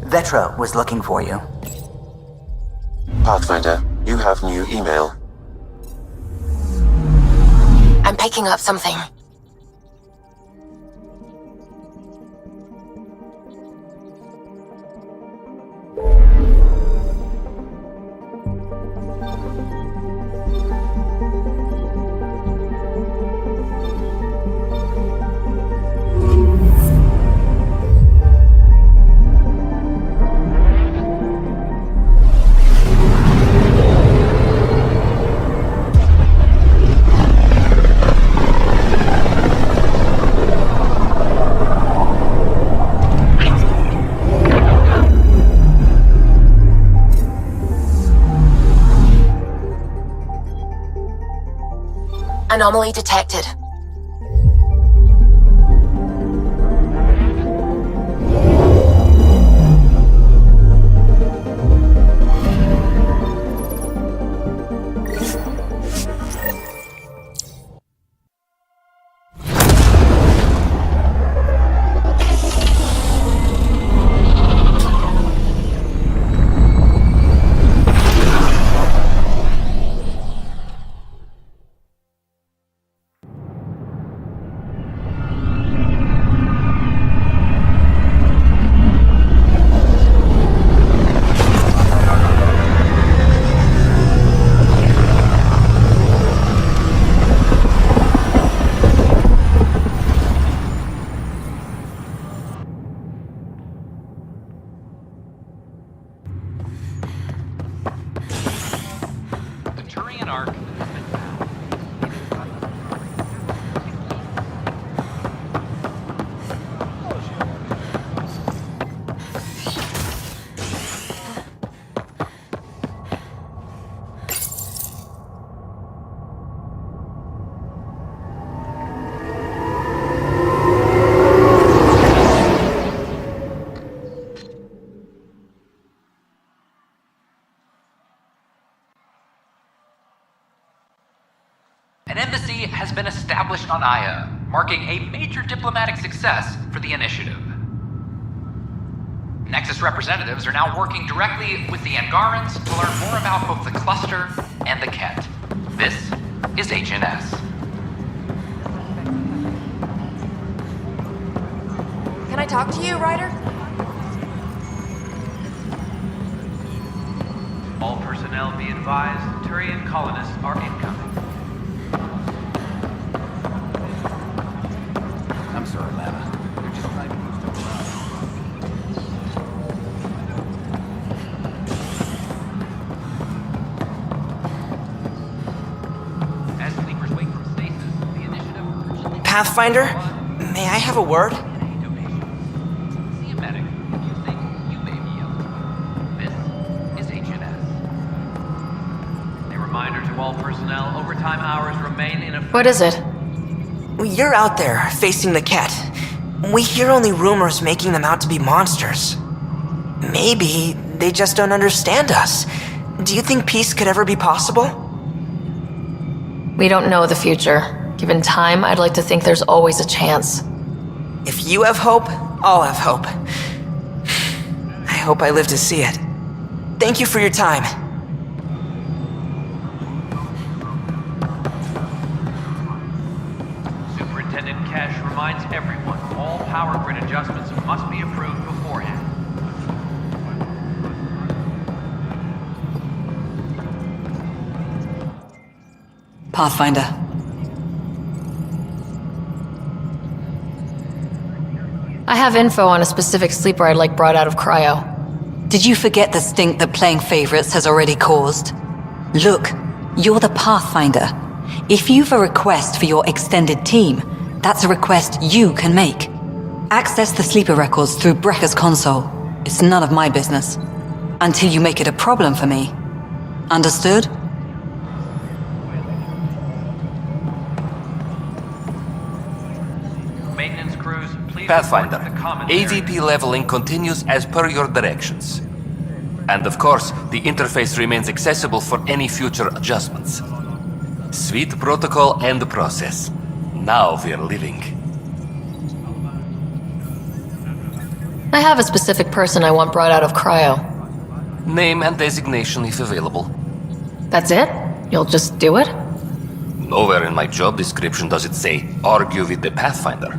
Vetra was looking for you. Pathfinder, you have new email. I'm picking up something. Anomaly detected. An embassy has been established on Aya, marking a major diplomatic success for the initiative. Nexus representatives are now working directly with the Angarans to learn more about both the cluster and the Ket. This is HNS. Can I talk to you, Ryder? All personnel be advised, Turian colonists are incoming. I'm sorry, Lana. They're just trying to move stuff around. As sleepers wait for stasis, the initiative urgently... Pathfinder, may I have a word? See a medic if you think you may be eligible. This is HNS. A reminder to all personnel, overtime hours remain in effect. What is it? You're out there, facing the Ket. We hear only rumors making them out to be monsters. Maybe they just don't understand us. Do you think peace could ever be possible? We don't know the future. Given time, I'd like to think there's always a chance. If you have hope, I'll have hope. I hope I live to see it. Thank you for your time. Superintendent Cash reminds everyone all power grid adjustments must be approved beforehand. Pathfinder. I have info on a specific sleeper I'd like brought out of cryo. Did you forget the stink that playing favorites has already caused? Look, you're the Pathfinder. If you've a request for your extended team, that's a request you can make. Access the sleeper records through Brekker's console. It's none of my business. Until you make it a problem for me. Understood? Maintenance crews, please Pathfinder, report to the common area. AVP leveling continues as per your directions. And of course, the interface remains accessible for any future adjustments. Sweet protocol and process. Now we're living. I have a specific person I want brought out of cryo. Name and designation if available. That's it? You'll just do it? Nowhere in my job description does it say, argue with the Pathfinder.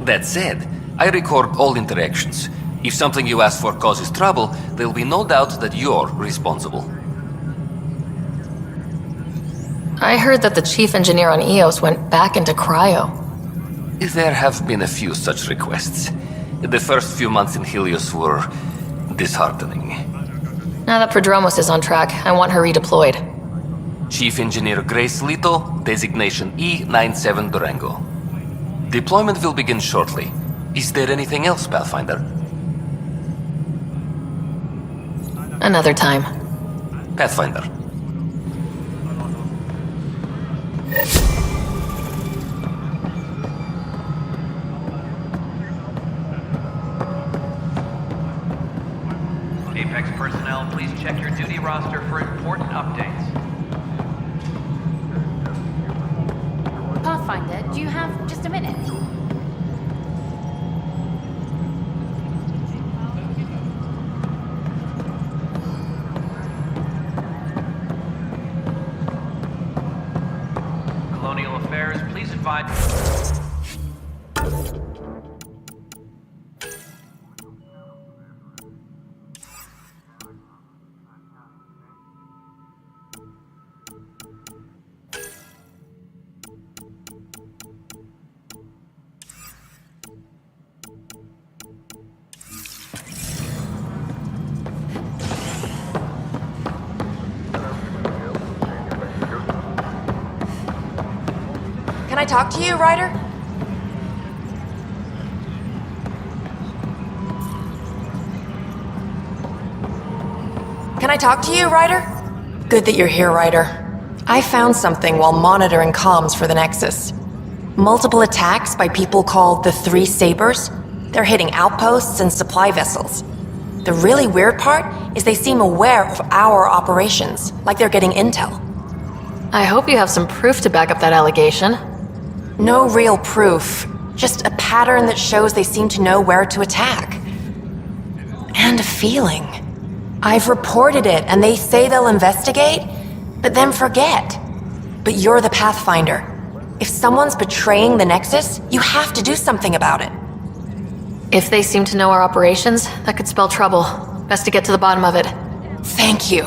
That said, I record all interactions. If something you ask for causes trouble, there'll be no doubt that you're responsible. I heard that the chief engineer on EOS went back into cryo. There have been a few such requests. The first few months in Helios were disheartening. Now that Prodromos is on track, I want her redeployed. Chief Engineer Grace Leto, designation E97 Durango. Deployment will begin shortly. Is there anything else, Pathfinder? Another time. Pathfinder. Apex personnel, please check your duty roster for important updates. Pathfinder, do you have just a minute? Colonial Affairs, please advise... Can I talk to you, Ryder? Can I talk to you, Ryder? Good that you're here, Ryder. I found something while monitoring comms for the Nexus. Multiple attacks by people called the Three Sabers. They're hitting outposts and supply vessels. The really weird part is they seem aware of our operations, like they're getting intel. I hope you have some proof to back up that allegation. No real proof, just a pattern that shows they seem to know where to attack. And a feeling. I've reported it, and they say they'll investigate, but then forget. But you're the Pathfinder. If someone's betraying the Nexus, you have to do something about it. If they seem to know our operations, that could spell trouble. Best to get to the bottom of it. Thank you.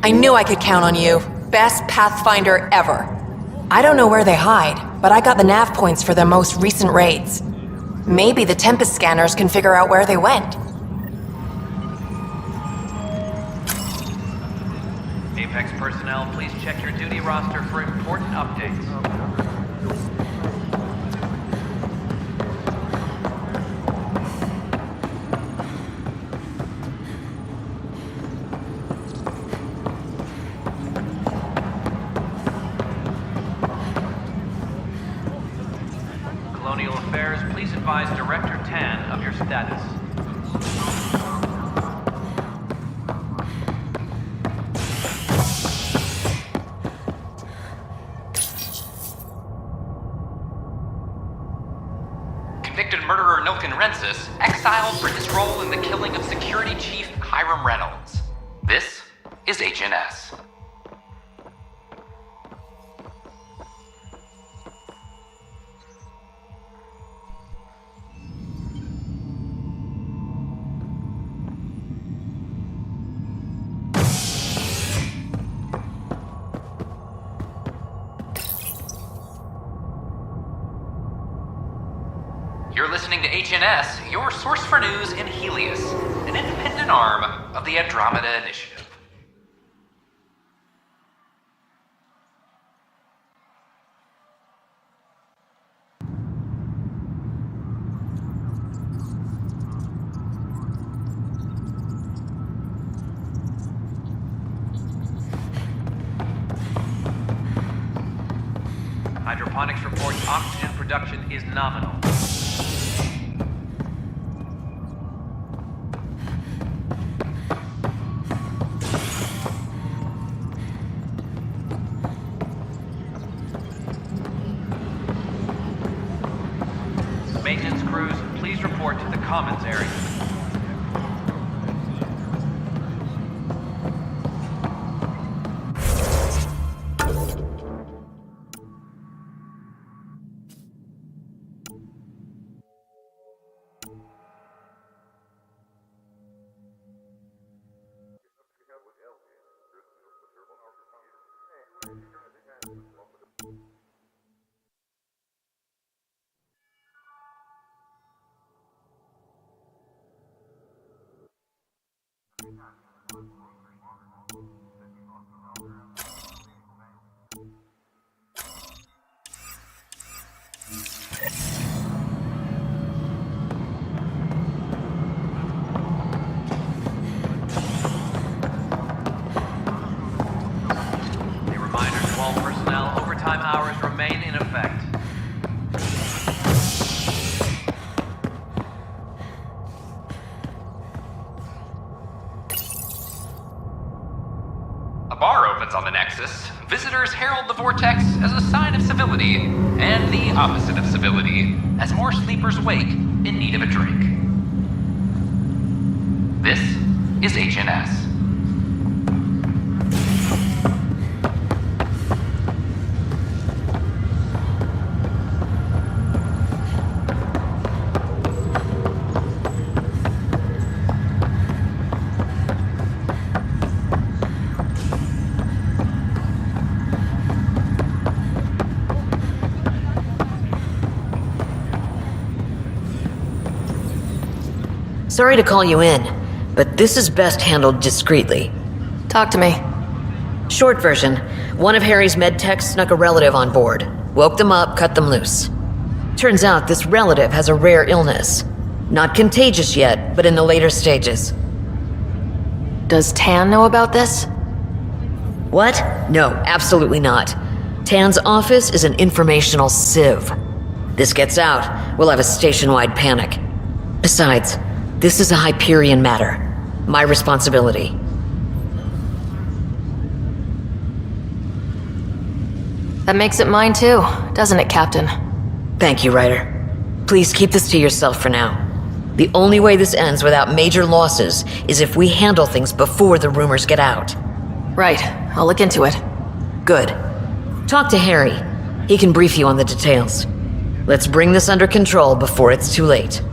I knew I could count on you. Best Pathfinder ever. I don't know where they hide, but I got the nav points for their most recent raids. Maybe the Tempest scanners can figure out where they went. Apex personnel, please check your duty roster for important updates. Colonial Affairs, please advise Director Tan of your status. Convicted murderer Nilken Rensis exiled for his role in the killing of Security Chief Hiram Reynolds. This is HNS. You're listening to HNS, your source for news in Helios, an independent arm of the Andromeda Initiative. Hydroponics reports oxygen production is nominal. Maintenance crews, please report to the commons area. A reminder to all personnel, overtime hours remain in effect. A bar opens on the Nexus. Visitors herald the vortex as a sign of civility, and the opposite of civility, as more sleepers wake in need of a drink. This is HNS. Sorry to call you in, but this is best handled discreetly. Talk to me. Short version, one of Harry's med techs snuck a relative on board. Woke them up, cut them loose. Turns out this relative has a rare illness. Not contagious yet, but in the later stages. Does Tan know about this? What? No, absolutely not. Tan's office is an informational sieve. This gets out, we'll have a station-wide panic. Besides, this is a Hyperion matter. My responsibility. That makes it mine too, doesn't it, Captain? Thank you, Ryder. Please keep this to yourself for now. The only way this ends without major losses is if we handle things before the rumors get out. Right, I'll look into it. Good. Talk to Harry. He can brief you on the details. Let's bring this under control before it's too late.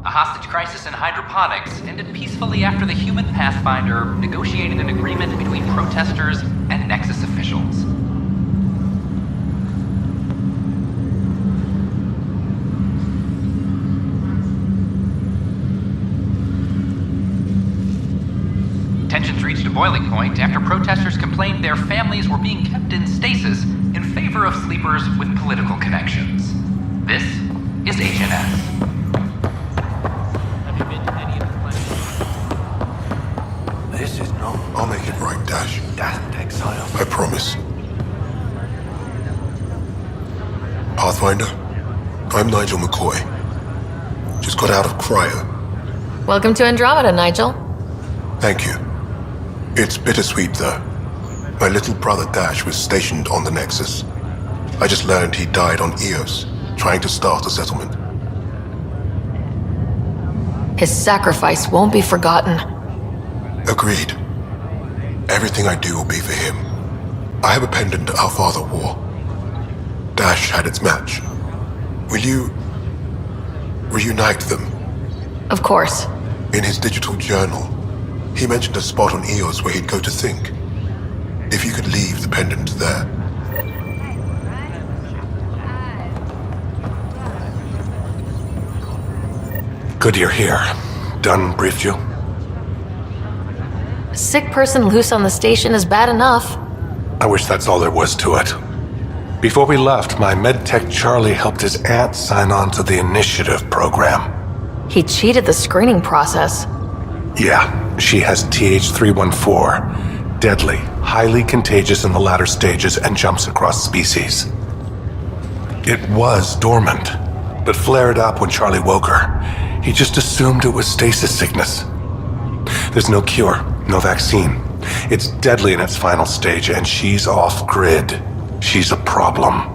A hostage crisis in hydroponics ended peacefully after the human Pathfinder negotiated an agreement between protesters and Nexus officials. Tensions reached a boiling point after protesters complained their families were being kept in stasis in favor of sleepers with political connections. This is HNS. This is not I'll make it right, Dash. damned exile. I promise. Pathfinder, I'm Nigel McCoy. Just got out of cryo. Welcome to Andromeda, Nigel. Thank you. It's bittersweet, though. My little brother Dash was stationed on the Nexus. I just learned he died on Eos, trying to start a settlement. His sacrifice won't be forgotten. Agreed. Everything I do will be for him. I have a pendant our father wore. Dash had its match. Will you reunite them? Of course. In his digital journal, he mentioned a spot on Eos where he'd go to think. If you could leave the pendant there. Good you're here. Dunn briefed you? A sick person loose on the station is bad enough. I wish that's all there was to it. Before we left, my medtech Charlie helped his aunt sign on to the initiative program. He cheated the screening process. Yeah, she has TH314. Deadly, highly contagious in the latter stages and jumps across species. It was dormant, but flared up when Charlie woke her. He just assumed it was stasis sickness. There's no cure, no vaccine. It's deadly in its final stage, and she's off-grid. She's a problem.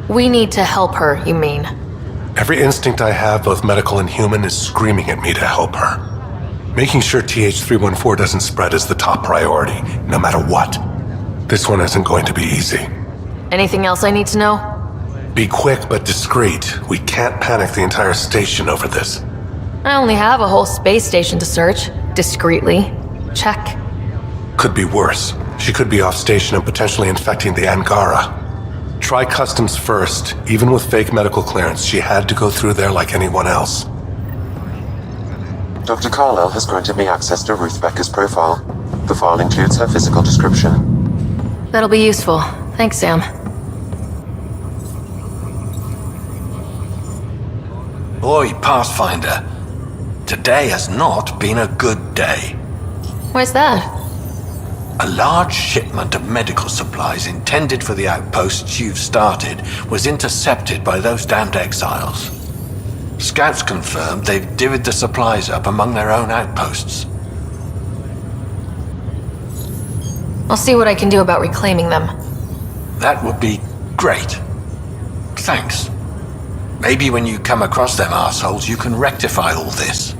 We need to help her, you mean? Every instinct I have, both medical and human, is screaming at me to help her. Making sure TH314 doesn't spread is the top priority, no matter what. This one isn't going to be easy. Anything else I need to know? Be quick but discreet. We can't panic the entire station over this. I only have a whole space station to search. Discreetly. Check. Could be worse. She could be off station and potentially infecting the Angara. Try customs first. Even with fake medical clearance, she had to go through there like anyone else. Dr. Carlyle has granted me access to Ruth Becker's profile. The file includes her physical description. That'll be useful. Thanks, Sam. Boy, Pathfinder. Today has not been a good day. Why's that? A large shipment of medical supplies intended for the outposts you've started was intercepted by those damned exiles. Scouts confirmed they've divvied the supplies up among their own outposts. I'll see what I can do about reclaiming them. That would be great. Thanks. Maybe when you come across them assholes, you can rectify all this.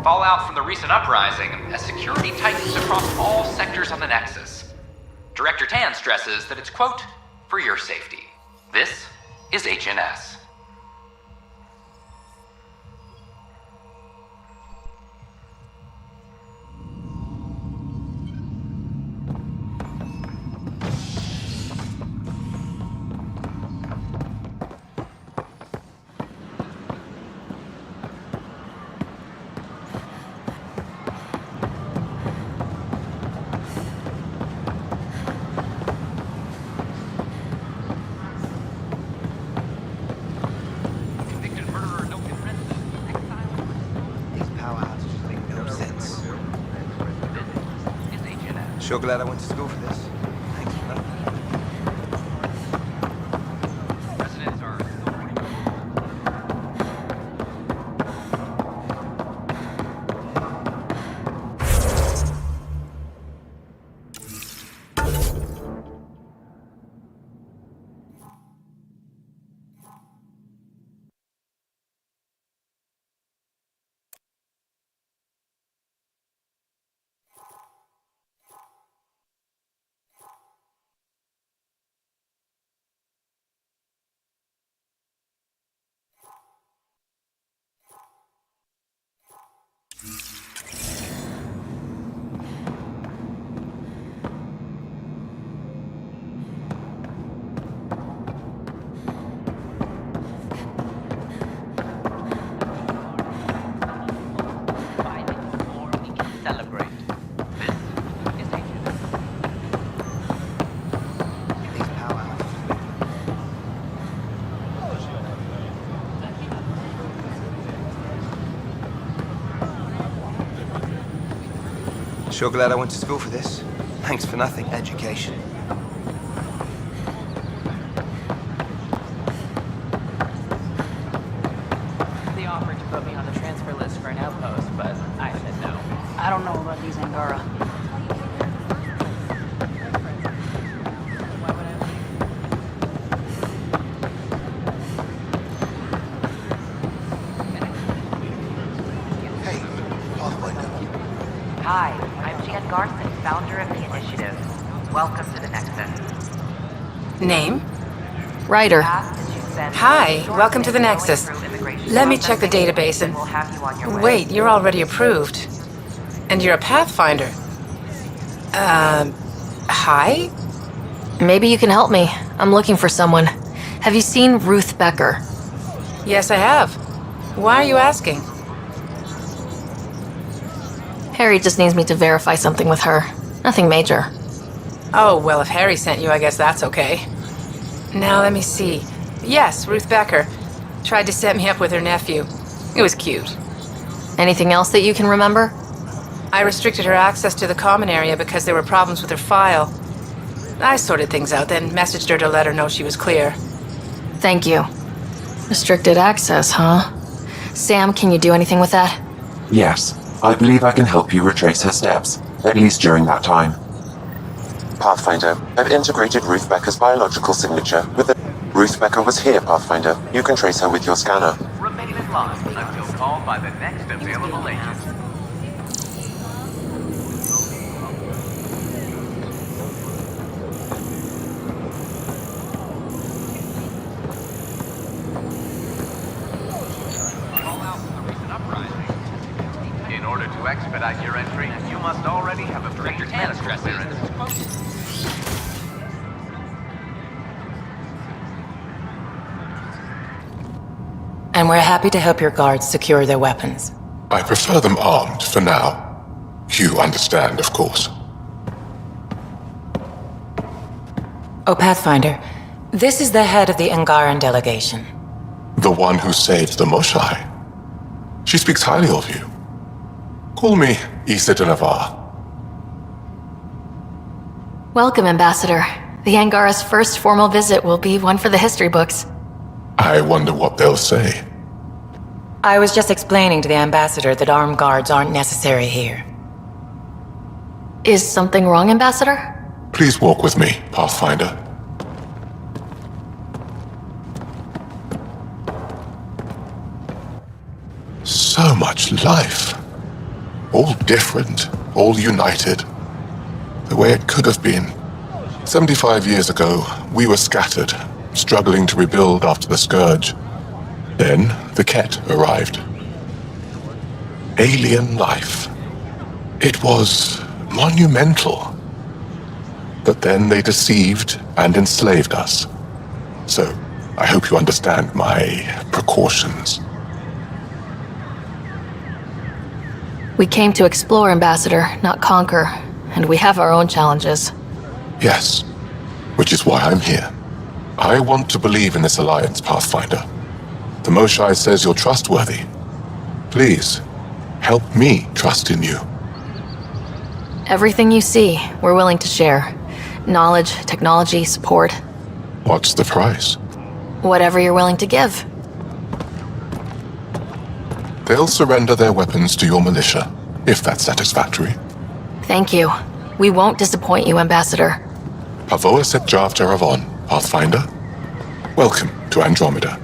Fallout from the recent uprising as security tightens across all sectors on the Nexus. Director Tan stresses that it's, quote, for your safety. This is HNS. Sure glad I went to school for this. Thanks for that. Residents are Sure glad I went to school for this. Thanks for nothing, education. They offered to put me on the transfer list for an outpost, but I said no. I don't know about these Angara. Hi, I'm Jan Garson, founder of the initiative. Welcome to the Nexus. Name? Ryder. Hi, welcome to the Nexus. Let me check the database and... Wait, you're already approved. And you're a Pathfinder. Hi? Maybe you can help me. I'm looking for someone. Have you seen Ruth Becker? Yes, I have. Why are you asking? Harry just needs me to verify something with her. Nothing major. Oh, well, if Harry sent you, I guess that's okay. Now, let me see. Yes, Ruth Becker. Tried to set me up with her nephew. It was cute. Anything else that you can remember? I restricted her access to the common area because there were problems with her file. I sorted things out, then messaged her to let her know she was clear. Thank you. Restricted access, huh? Sam, can you do anything with that? Yes, I believe I can help you retrace her steps, at least during that time. Pathfinder, I've integrated Ruth Becker's biological signature with the... Ruth Becker was here, Pathfinder. You can trace her with your scanner. Remain in line until called by the next available agent. In order to expedite your entry, you must already have obtained medical clearance. And we're happy to help your guards secure their weapons. I prefer them armed for now. You understand, of course. Oh, Pathfinder, this is the head of the Angaran delegation. The one who saved the Moshai. She speaks highly of you. Call me Issa de Navarre. Welcome, Ambassador. The Angara's first formal visit will be one for the history books. I wonder what they'll say. I was just explaining to the Ambassador that armed guards aren't necessary here. Is something wrong, Ambassador? Please walk with me, Pathfinder. So much life. All different, all united. The way it could have been. 75 years ago, we were scattered, struggling to rebuild after the Scourge. Then, the Ket arrived. Alien life. It was monumental. But then they deceived and enslaved us. So, I hope you understand my precautions. We came to explore, Ambassador, not conquer, and we have our own challenges. Yes, which is why I'm here. I want to believe in this alliance, Pathfinder. The Moshai says you're trustworthy. Please, help me trust in you. Everything you see, we're willing to share. Knowledge, technology, support. What's the price? Whatever you're willing to give. They'll surrender their weapons to your militia, if that's satisfactory. Thank you. We won't disappoint you, Ambassador. Pavoa set Jav Teravon, Pathfinder. Welcome to Andromeda.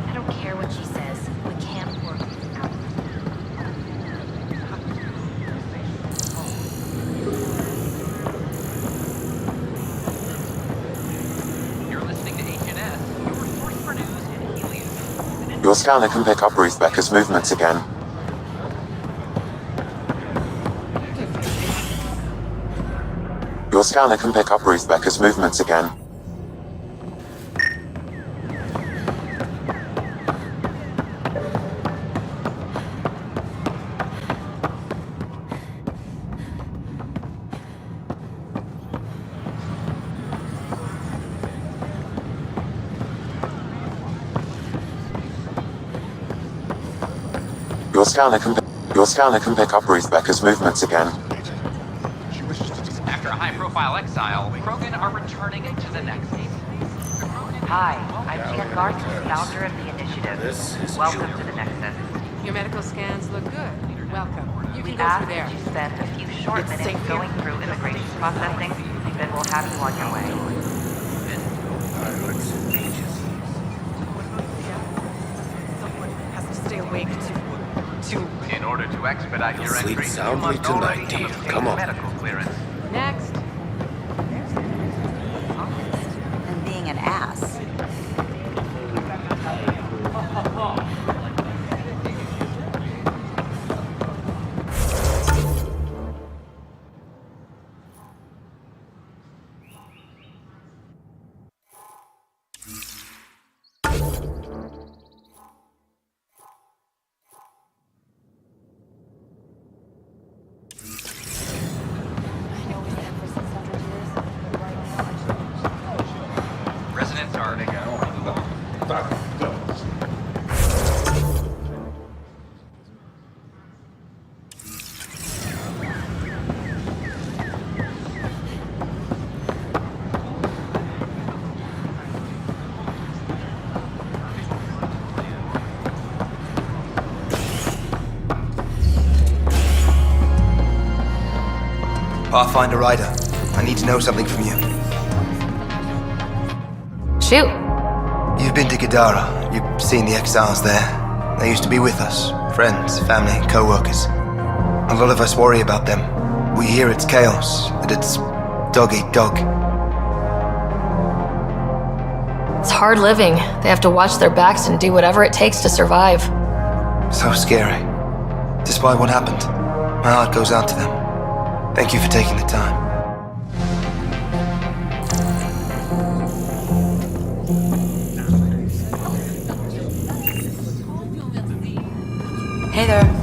I don't care what she says. We can't work this out. You're listening to HNS, your source for news in Helios. Your scanner can pick up Ruth Becker's movements again. Your scanner can pick up Ruth Becker's movements again. Your scanner can pick up Ruth Becker's movements again. After a high-profile exile, Krogan are returning to the Nexus. Hi, I'm Jan Garson, founder of the initiative. Welcome to the Nexus. Your medical scans look good. Welcome. You We can go ask through there. that you spend a few short It's minutes safe here. going through immigration processing, then we'll have you on your way. Someone has to stay awake to In order to expedite your Sleep entry, you soundly must tonight, already dear. have obtained Come on. medical clearance. next. And being an ass. Pathfinder Ryder, I need to know something from you. Shoot. You've been to Gadara. You've seen the exiles there. They used to be with us. Friends, family, co-workers. A lot of us worry about them. We hear it's chaos, that it's dog eat dog. It's hard living. They have to watch their backs and do whatever it takes to survive. So scary. Despite what happened, my heart goes out to them. Thank you for taking the time. Hey there.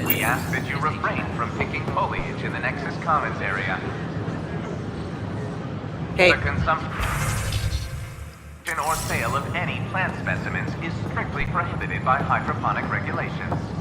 We ask that you refrain from picking foliage in the Nexus Commons area. Hey. The consumption or sale of any plant specimens is strictly prohibited by hydroponic regulations.